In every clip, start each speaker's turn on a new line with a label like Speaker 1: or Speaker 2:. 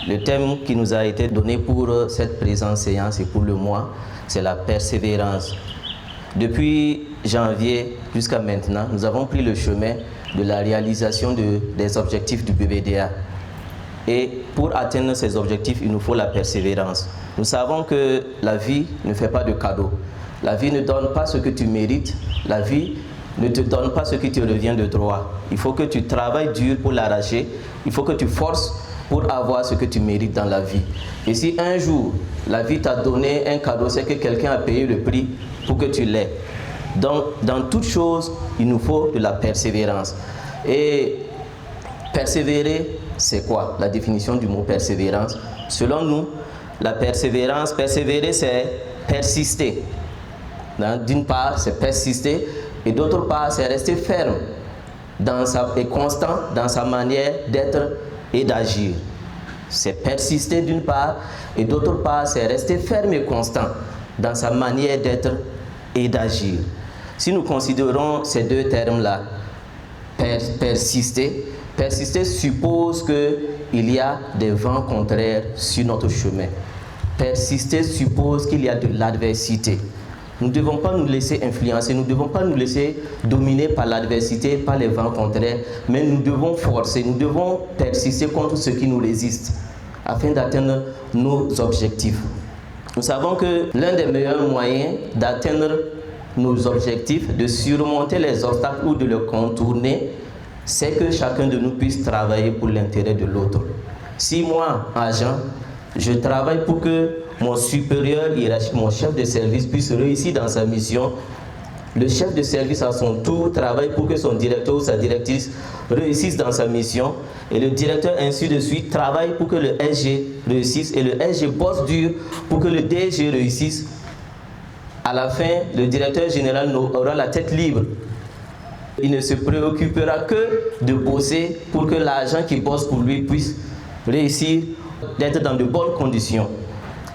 Speaker 1: Le thème qui nous a été donné pour cette présente séance et pour le mois, c'est la persévérance. Depuis janvier jusqu'à maintenant, nous avons pris le chemin de la réalisation des objectifs du BBDA. Et pour atteindre ces objectifs, il nous faut la persévérance. Nous savons que la vie ne fait pas de cadeaux. La vie ne donne pas ce que tu mérites. La vie ne te donne pas ce qui te revient de droit. Il faut que tu travailles dur pour l'arracher. Il faut que tu forces pour avoir ce que tu mérites dans la vie. Et si un jour, la vie t'a donné un cadeau, c'est que quelqu'un a payé le prix pour que tu l'aies. Donc, dans toute chose, il nous faut de la persévérance. Et persévérer, c'est quoi? La définition du mot persévérance. Selon nous, la persévérance, persévérer, c'est persister. D'une part, c'est persister, et d'autre part, c'est rester ferme et constant dans sa manière d'être et d'agir. C'est persister d'une part, et d'autre part, c'est rester ferme et constant dans sa manière d'être et d'agir. Si nous considérons ces deux termes-là, persister suppose qu'il y a des vents contraires sur notre chemin. Persister suppose qu'il y a de l'adversité. Nous ne devons pas nous laisser influencer, nous ne devons pas nous laisser dominer par l'adversité, par les vents contraires, mais nous devons forcer, nous devons persister contre ce qui nous résiste afin d'atteindre nos objectifs. Nous savons que l'un des meilleurs moyens d'atteindre nos objectifs, de surmonter les obstacles ou de les contourner, c'est que chacun de nous puisse travailler pour l'intérêt de l'autre. Si moi, agent, je travaille pour que mon supérieur hiérarchique, mon chef de service puisse réussir dans sa mission, le chef de service à son tour travaille pour que son directeur ou sa directrice réussisse dans sa mission, et le directeur ainsi de suite travaille pour que le SG réussisse, et le SG bosse dur pour que le DG réussisse. À la fin, le directeur général aura la tête libre. Il ne se préoccupera que de bosser pour que l'agent qui bosse pour lui puisse réussir, d'être dans de bonnes conditions.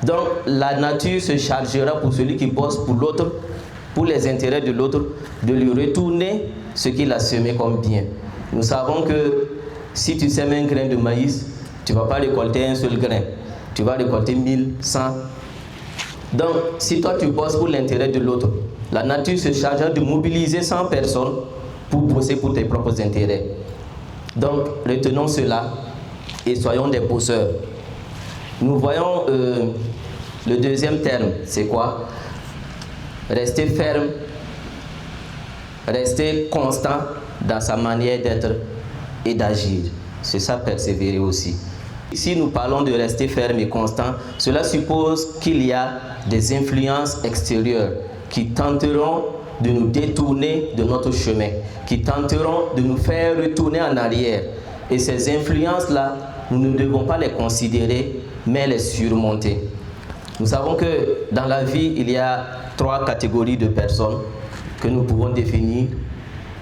Speaker 1: Donc la nature se chargera pour celui qui bosse pour l'autre, pour les intérêts de l'autre, de lui retourner ce qu'il a semé comme bien. Nous savons que si tu sèmes un grain de maïs, tu ne vas pas récolter un seul grain. Tu vas récolter 1000, 100. Donc si toi tu bosses pour l'intérêt de l'autre, la nature se chargera de mobiliser 100 personnes pour bosser pour tes propres intérêts. Donc retenons cela et soyons des bosseurs. Nous voyons le deuxième terme, c'est quoi? Rester ferme, rester constant dans sa manière d'être et d'agir. C'est ça, persévérer aussi. Si nous parlons de rester ferme et constant, cela suppose qu'il y a des influences extérieures qui tenteront de nous détourner de notre chemin, qui tenteront de nous faire retourner en arrière. Et ces influences-là, nous ne devons pas les considérer, mais les surmonter. Nous savons que dans la vie, il y a 3 catégories de personnes que nous pouvons définir.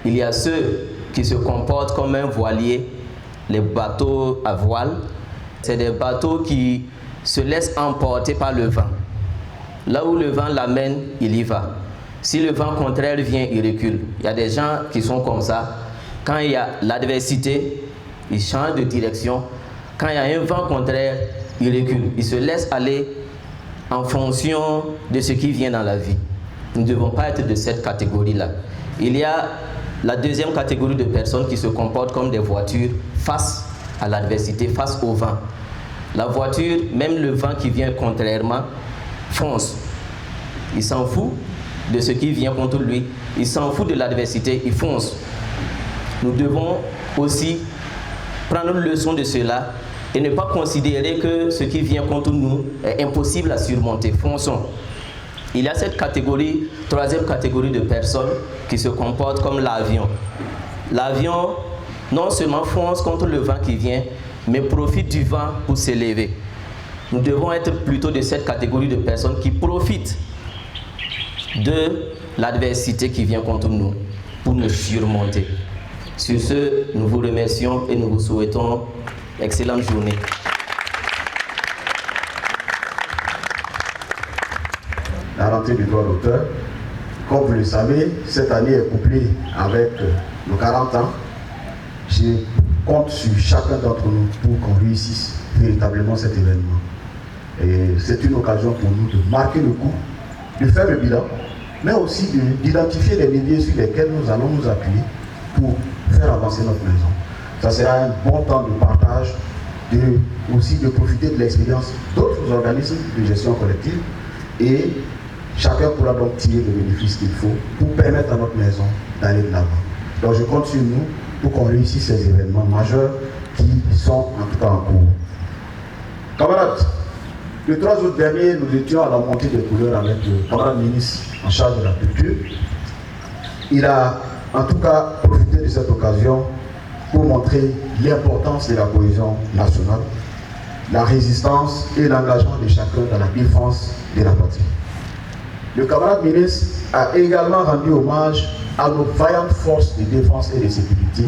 Speaker 1: Il y a ceux qui se comportent comme un voilier, les bateaux à voile. C'est des bateaux qui se laissent emporter par le vent. Là où le vent l'amène, il y va. Si le vent contraire vient, il recule. Il y a des gens qui sont comme ça. Quand il y a l'adversité, ils changent de direction. Quand il y a un vent contraire, ils reculent. Ils se laissent aller en fonction de ce qui vient dans la vie. Nous ne devons pas être de cette catégorie-là. Il y a la deuxième catégorie de personnes qui se comportent comme des voitures face à l'adversité, face au vent. La voiture, même le vent qui vient contrairement, fonce. Il s'en fout de ce qui vient contre lui. Il s'en fout de l'adversité, il fonce. Nous devons aussi prendre leçon de cela et ne pas considérer que ce qui vient contre nous est impossible à surmonter. Fonçons. Il y a cette catégorie, troisième catégorie de personnes qui se comportent comme l'avion. L'avion, non seulement fonce contre le vent qui vient, mais profite du vent pour s'élever. Nous devons être plutôt de cette catégorie de personnes qui profitent de l'adversité qui vient contre nous pour nous surmonter. Sur ce, nous vous remercions et nous vous souhaitons une excellente journée.
Speaker 2: La rentrée du droit d'auteur, comme vous le savez, cette année est couplée avec nos 40 ans. Je compte sur chacun d'entre nous pour qu'on réussisse véritablement cet événement. Et c'est une occasion pour nous de marquer le coup, de faire le bilan, mais aussi d'identifier les leviers sur lesquels nous allons nous appuyer pour faire avancer notre maison. Ça sera un bon temps de partage, aussi de profiter de l'expérience d'autres organismes de gestion collective, et chacun pourra donc tirer le bénéfice qu'il faut pour permettre à notre maison d'aller de l'avant. Donc je compte sur nous pour qu'on réussisse ces événements majeurs qui sont en tout cas en cours. Camarades, le 3 août dernier, nous étions à la montée des couleurs avec le camarade ministre en charge de la culture. Il a en tout cas profité de cette occasion pour montrer l'importance de la cohésion nationale, la résistance et l'engagement de chacun dans la défense de la patrie. Le camarade ministre a également rendu hommage à nos vaillantes forces de défense et de sécurité,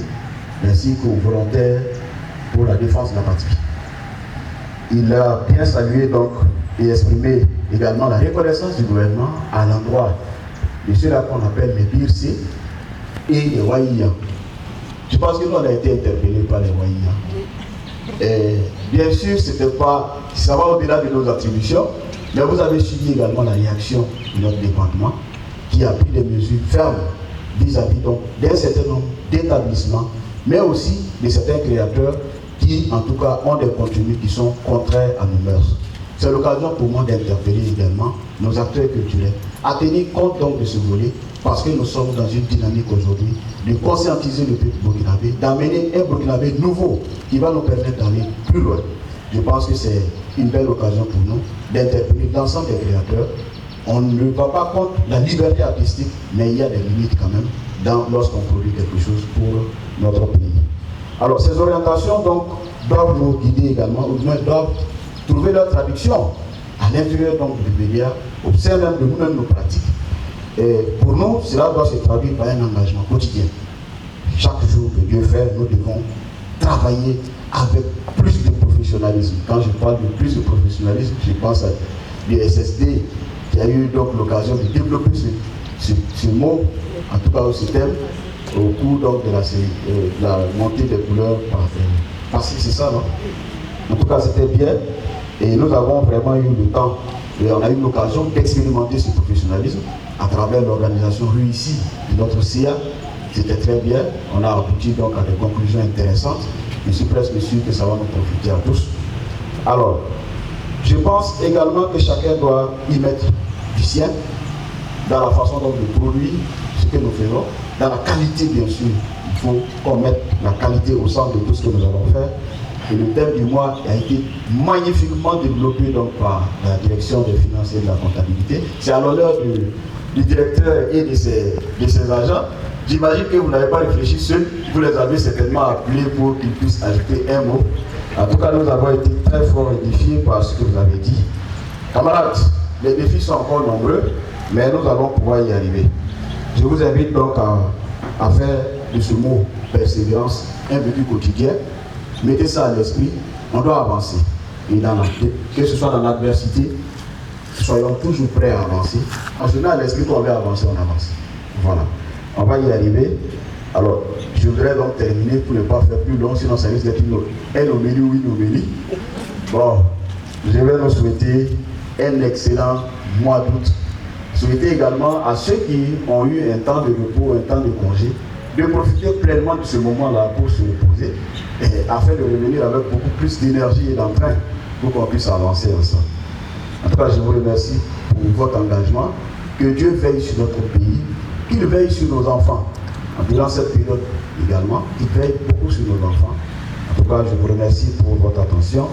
Speaker 2: ainsi qu'aux volontaires pour la défense de la patrie. Il a bien salué donc et exprimé également la reconnaissance du gouvernement à l'endroit de ceux-là qu'on appelle les BIRC et les Waïya. Je pense que nous on a été interpellés par les Waïya. Bien sûr, ça va au-delà de nos attributions, mais vous avez suivi également la réaction de notre département qui a pris des mesures fermes vis-à-vis d'un certain nombre d'établissements, mais aussi de certains créateurs qui, en tout cas, ont des contenus qui sont contraires à nos mœurs. C'est l'occasion pour moi d'interpeller également nos acteurs culturels à tenir compte donc de ce volet, parce que nous sommes dans une dynamique aujourd'hui de conscientiser le peuple burkinabé, d'amener un burkinabé nouveau qui va nous permettre d'aller plus loin. Je pense que c'est une belle occasion pour nous d'interpeller l'ensemble des créateurs. On ne va pas contre la liberté artistique, mais il y a des limites quand même lorsqu'on produit quelque chose pour notre pays. Alors ces orientations donc doivent nous guider également, ou du moins doivent trouver leur traduction à l'intérieur donc du média, au sein même de nous-mêmes nos pratiques. Et pour nous, cela doit se traduire par un engagement quotidien. Chaque jour que Dieu fait, nous devons travailler avec plus de professionnalisme. Quand je parle de plus de professionnalisme, je pense à l'USSD qui a eu donc l'occasion de développer ce mot, en tout cas ce thème, au cours donc de la montée des couleurs parce que c'est ça, non? En tout cas, c'était bien. Et nous avons vraiment eu le temps, et on a eu l'occasion d'expérimenter ce professionnalisme à travers l'organisation réussie de notre CIA. C'était très bien. On a abouti donc à des conclusions intéressantes. Je suis presque sûr que ça va nous profiter à tous. Alors, je pense également que chacun doit y mettre du sien dans la façon dont nous produisons ce que nous faisons, dans la qualité bien sûr. Il faut qu'on mette la qualité au centre de tout ce que nous allons faire. Et le thème du mois a été magnifiquement développé donc par la direction des finances et de la comptabilité. C'est à l'honneur du directeur et de ses agents. J'imagine que vous n'avez pas réfléchi seul, vous les avez certainement appelés pour qu'ils puissent ajouter un mot. En tout cas, nous avons été très fort édifiés par ce que vous avez dit. Camarades, les défis sont encore nombreux, mais nous allons pouvoir y arriver. Je vous invite donc à faire de ce mot persévérance un vécu quotidien. Mettez ça à l'esprit, on doit avancer. Et que ce soit dans l'adversité, soyons toujours prêts à avancer. En se met à l'esprit qu'on veut avancer, on avance. Voilà. On va y arriver. Alors, je voudrais donc terminer pour ne pas faire plus long, sinon ça risque d'être une homélie ou une homélie. Bon, je vais nous souhaiter un excellent mois d'août. Souhaiter également à ceux qui ont eu un temps de repos, un temps de congé, de profiter pleinement de ce moment-là pour se reposer, afin de revenir avec beaucoup plus d'énergie et d'entrain pour qu'on puisse avancer ensemble. En tout cas, je vous remercie pour votre engagement. Que Dieu veille sur notre pays, qu'il veille sur nos enfants. Durant cette période également, qu'il veille beaucoup sur nos enfants. En tout cas, je vous remercie pour votre attention.